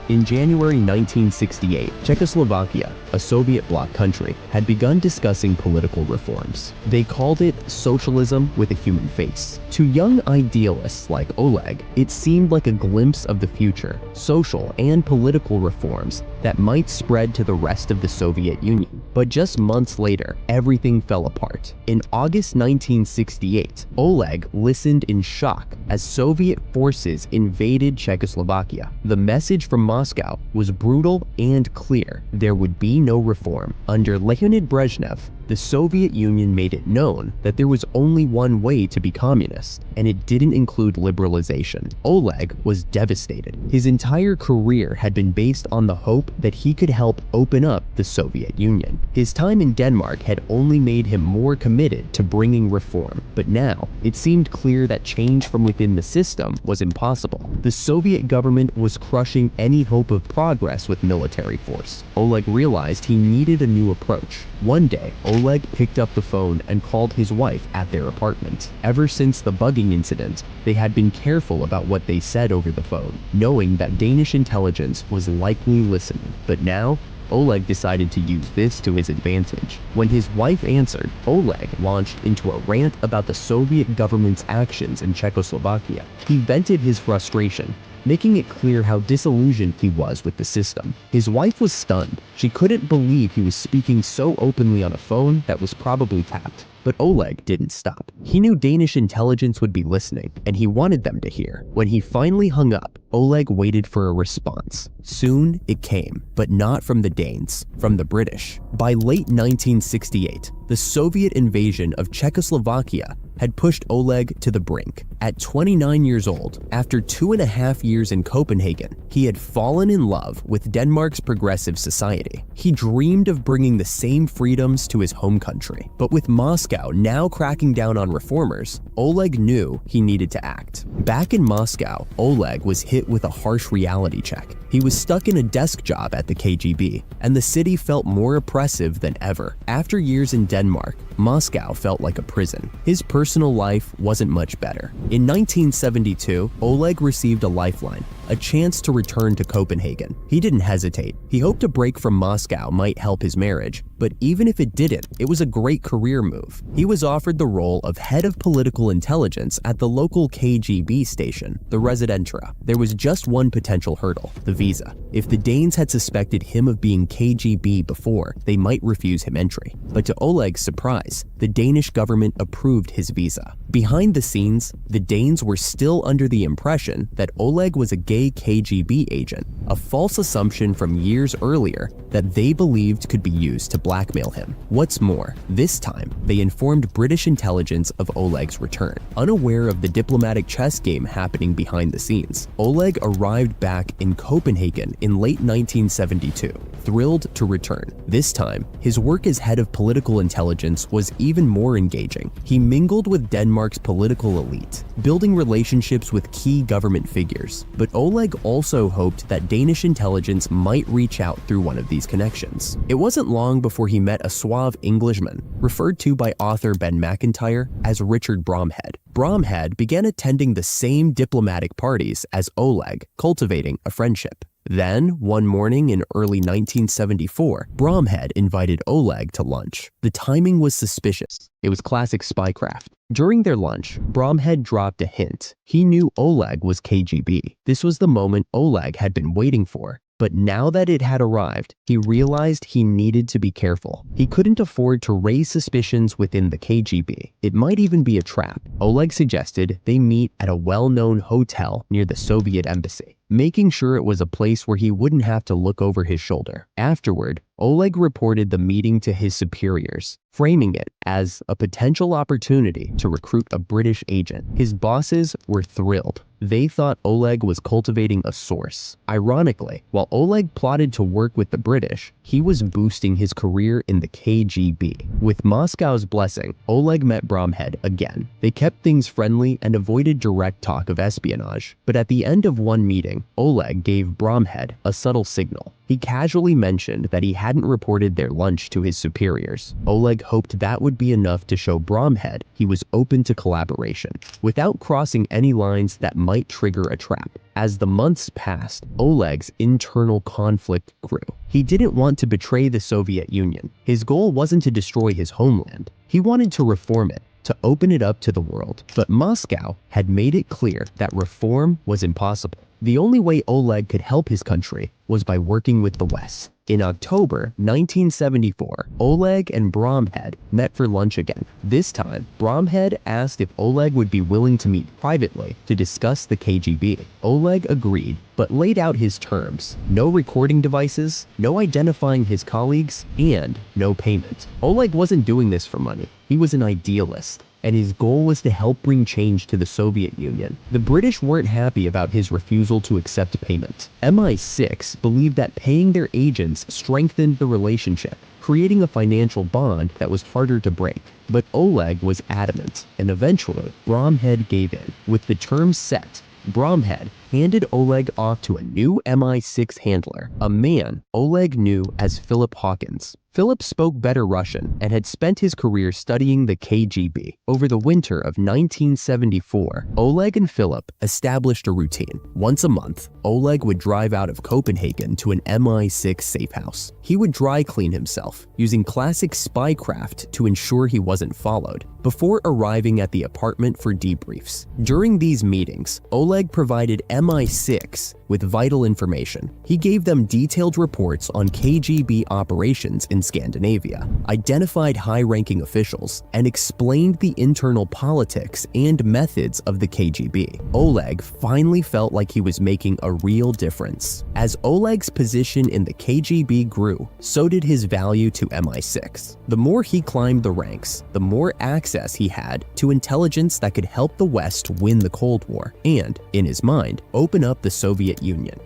In January 1968, Czechoslovakia, a Soviet bloc country, had begun discussing political reforms. They called it socialism with a human face. To young idealists like Oleg, it seemed like a glimpse of the future, social and political reforms that might spread to the rest of the Soviet Union. But just months later, everything fell apart. In August 1968, Oleg listened in shock as Soviet forces invaded Czechoslovakia. The message from Moscow was brutal and clear. There would be no reform. Under Leonid Brezhnev, the Soviet Union made it known that there was only one way to be communist, and it didn't include liberalization. Oleg was devastated. His entire career had been based on the hope that he could help open up the Soviet Union. His time in Denmark had only made him more committed to bringing reform, but now it seemed clear that change from within the system was impossible. The Soviet government was crushing any hope of progress with military force. Oleg realized he needed a new approach. One day, Oleg picked up the phone and called his wife at their apartment. Ever since the bugging incident, they had been careful about what they said over the phone, knowing that Danish intelligence was likely listening. But now, Oleg decided to use this to his advantage. When his wife answered, Oleg launched into a rant about the Soviet government's actions in Czechoslovakia. He vented his frustration, making it clear how disillusioned he was with the system. His wife was stunned. She couldn't believe he was speaking so openly on a phone that was probably tapped. But Oleg didn't stop. He knew Danish intelligence would be listening, and he wanted them to hear. When he finally hung up, Oleg waited for a response. Soon it came, but not from the Danes, from the British. By late 1968, the Soviet invasion of Czechoslovakia had pushed Oleg to the brink. At 29 years old, after 2.5 years in Copenhagen, he had fallen in love with Denmark's progressive society. He dreamed of bringing the same freedoms to his home country. But with Moscow now cracking down on reformers, Oleg knew he needed to act. Back in Moscow, Oleg was hit with a harsh reality check. He was stuck in a desk job at the KGB, and the city felt more oppressive than ever. After years in Denmark, Moscow felt like a prison. His personal life wasn't much better. In 1972, Oleg received a lifeline, a chance to return to Copenhagen. He didn't hesitate. He hoped a break from Moscow might help his marriage, but even if it didn't, it was a great career move. He was offered the role of head of political intelligence at the local KGB station, the Residentura. There was just one potential hurdle: the visa. If the Danes had suspected him of being KGB before, they might refuse him entry. But to Oleg's surprise, the Danish government approved his visa. Behind the scenes, the Danes were still under the impression that Oleg was a gay KGB agent, a false assumption from years earlier that they believed could be used to blackmail him. What's more, this time, they informed British intelligence of Oleg's return. Unaware of the diplomatic chess game happening behind the scenes, Oleg arrived back in Copenhagen in late 1972, thrilled to return. This time, his work as head of political intelligence was even more engaging. He mingled with Denmark's political elite, building relationships with key government figures. But Oleg also hoped that Danish intelligence might reach out through one of these connections. It wasn't long before he met a suave Englishman, referred to by author Ben Macintyre as Richard Bromhead. Bromhead began attending the same diplomatic parties as Oleg, cultivating a friendship. Then, one morning in early 1974, Bromhead invited Oleg to lunch. The timing was suspicious. It was classic spycraft. During their lunch, Bromhead dropped a hint. He knew Oleg was KGB. This was the moment Oleg had been waiting for. But now that it had arrived, he realized he needed to be careful. He couldn't afford to raise suspicions within the KGB. It might even be a trap. Oleg suggested they meet at a well-known hotel near the Soviet embassy, making sure it was a place where he wouldn't have to look over his shoulder. Afterward, Oleg reported the meeting to his superiors, framing it as a potential opportunity to recruit a British agent. His bosses were thrilled. They thought Oleg was cultivating a source. Ironically, while Oleg plotted to work with the British, he was boosting his career in the KGB. With Moscow's blessing, Oleg met Bromhead again. They kept things friendly and avoided direct talk of espionage. But at the end of one meeting, Oleg gave Bromhead a subtle signal. He casually mentioned that he hadn't reported their lunch to his superiors. Oleg hoped that would be enough to show Bromhead he was open to collaboration, without crossing any lines that might trigger a trap. As the months passed, Oleg's internal conflict grew. He didn't want to betray the Soviet Union. His goal wasn't to destroy his homeland. He wanted to reform it, to open it up to the world. But Moscow had made it clear that reform was impossible. The only way Oleg could help his country was by working with the West. In October 1974, Oleg and Bromhead met for lunch again. This time, Bromhead asked if Oleg would be willing to meet privately to discuss the KGB. Oleg agreed, but laid out his terms: no recording devices, no identifying his colleagues, and no payment. Oleg wasn't doing this for money. He was an idealist, and his goal was to help bring change to the Soviet Union. The British weren't happy about his refusal to accept payment. MI6 believed that paying their agents strengthened the relationship, creating a financial bond that was harder to break. But Oleg was adamant, and eventually, Bromhead gave in. With the terms set, Bromhead handed Oleg off to a new MI6 handler, a man Oleg knew as Philip Hawkins. Philip spoke better Russian and had spent his career studying the KGB. Over the winter of 1974, Oleg and Philip established a routine. Once a month, Oleg would drive out of Copenhagen to an MI6 safe house. He would dry clean himself, using classic spycraft to ensure he wasn't followed, before arriving at the apartment for debriefs. During these meetings, Oleg provided MI6 with vital information. He gave them detailed reports on KGB operations in Scandinavia, identified high-ranking officials, and explained the internal politics and methods of the KGB. Oleg finally felt like he was making a real difference. As Oleg's position in the KGB grew, so did his value to MI6. The more he climbed the ranks, the more access he had to intelligence that could help the West win the Cold War and, in his mind, open up the Soviet Union.